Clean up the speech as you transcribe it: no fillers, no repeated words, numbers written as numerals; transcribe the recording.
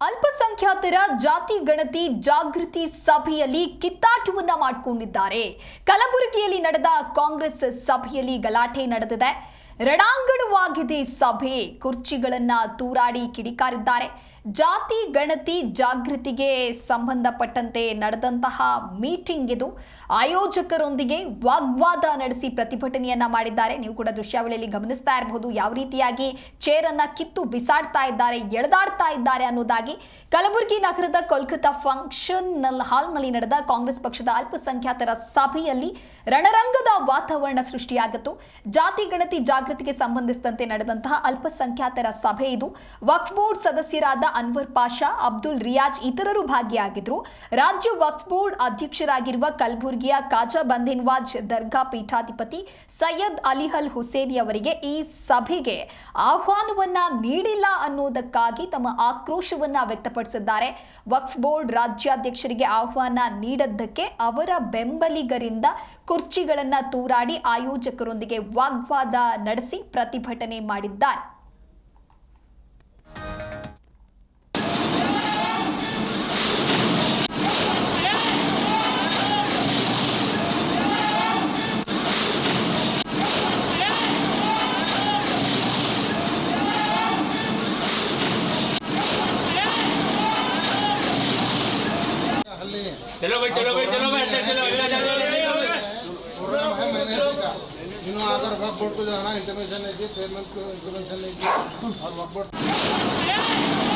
ಅಲ್ಪಸಂಖ್ಯಾತರ ಜಾತಿ ಗಣತಿ ಜಾಗೃತಿ ಸಭೆಯಲ್ಲಿ ಕಿತ್ತಾಟವನ್ನ ಮಾಡಿಕೊಂಡಿದ್ದಾರೆ. ಕಲಬುರಗಿಯಲ್ಲಿ ನಡೆದ ಕಾಂಗ್ರೆಸ್ ಸಭೆಯಲ್ಲಿ ಗಲಾಟೆ ನಡೆದಿದೆ. ರಣಾಂಗಣವಾಗಿದೆ ಸಭೆ. ಕುರ್ಚಿಗಳನ್ನ ತೂರಾಡಿ ಕಿಡಿಕಾರಿದ್ದಾರೆ. ಜಾತಿ ಗಣತಿ ಜಾಗೃತಿಗೆ ಸಂಬಂಧಪಟ್ಟಂತೆ ನಡೆದಂತಹ ಮೀಟಿಂಗ್ ಇದು. ಆಯೋಜಕರೊಂದಿಗೆ ವಾಗ್ವಾದ ನಡೆಸಿ ಪ್ರತಿಭಟನೆಯನ್ನ ಮಾಡಿದ್ದಾರೆ. ನೀವು ಕೂಡ ದೃಶ್ಯಾವಳಿಯಲ್ಲಿ ಗಮನಿಸ್ತಾ ಇರಬಹುದು ಯಾವ ರೀತಿಯಾಗಿ ಚೇರ್ ಅನ್ನ ಕಿತ್ತು ಬಿಸಾಡ್ತಾ ಇದ್ದಾರೆ, ಎಳೆದಾಡ್ತಾ ಇದ್ದಾರೆ ಅನ್ನೋದಾಗಿ. ಕಲಬುರಗಿ ನಗರದ ಕೋಲ್ಕತ್ತಾ ಫಂಕ್ಷನ್ ಹಾಲ್ನಲ್ಲಿ ನಡೆದ ಕಾಂಗ್ರೆಸ್ ಪಕ್ಷದ ಅಲ್ಪಸಂಖ್ಯಾತರ ಸಭೆಯಲ್ಲಿ ರಣರಂಗದ ವಾತಾವರಣ ಸೃಷ್ಟಿಯಾಗಿತ್ತು. ಜಾತಿ ಗಣತಿ ಜಾಗೃತಿಗೆ ಸಂಬಂಧಿಸಿದಂತೆ ನಡೆದಂತಹ ಅಲ್ಪಸಂಖ್ಯಾತರ ಸಭೆ ಇದು. ವಕ್ಫ್ ಬೋರ್ಡ್ ಸದಸ್ಯರಾದ ಅನ್ವರ್ ಪಾಷಾ, ಅಬ್ದುಲ್ ರಿಯಾಜ್ ಇತರರು ಭಾಗಿಯಾಗಿದ್ರು. ರಾಜ್ಯ ವಕ್ಫ್ ಬೋರ್ಡ್ ಅಧ್ಯಕ್ಷರಾಗಿರುವ ಕಲಬುರಗಿಯ ಕಾಜಾ ಬಂದೇನ್ವಾಜ್ ದರ್ಗಾ ಪೀಠಾಧಿಪತಿ ಸೈಯದ್ ಅಲಿಹಲ್ ಹುಸೇನಿ ಅವರಿಗೆ ಈ ಸಭೆಗೆ ಆಹ್ವಾನವನ್ನ ನೀಡಿಲ್ಲ ಅನ್ನೋದಕ್ಕಾಗಿ ತಮ್ಮ ಆಕ್ರೋಶವನ್ನ ವ್ಯಕ್ತಪಡಿಸಿದ್ದಾರೆ. ವಕ್ಫ್ ಬೋರ್ಡ್ ರಾಜ್ಯಾಧ್ಯಕ್ಷರಿಗೆ ಆಹ್ವಾನ ನೀಡದ್ದಕ್ಕೆ ಅವರ ಬೆಂಬಲಿಗರಿಂದ ಕುರ್ಚಿಗಳನ್ನ ತೂರಾಡಿ ಆಯೋಜಕರೊಂದಿಗೆ ವಾಗ್ವಾದ ನಡೆಸಿ ಪ್ರತಿಭಟನೆ ಮಾಡಿದ್ದಾರೆ. चलो भाई चलो भाई चलो भाई चलो प्रोग्राम है मैंने का अगर वक्फ बोर्ड को जाना इंटरनेशनल नहीं थी, चेयरमैन को इंटरनेशनल नहीं थी और वक्फ बोर्ड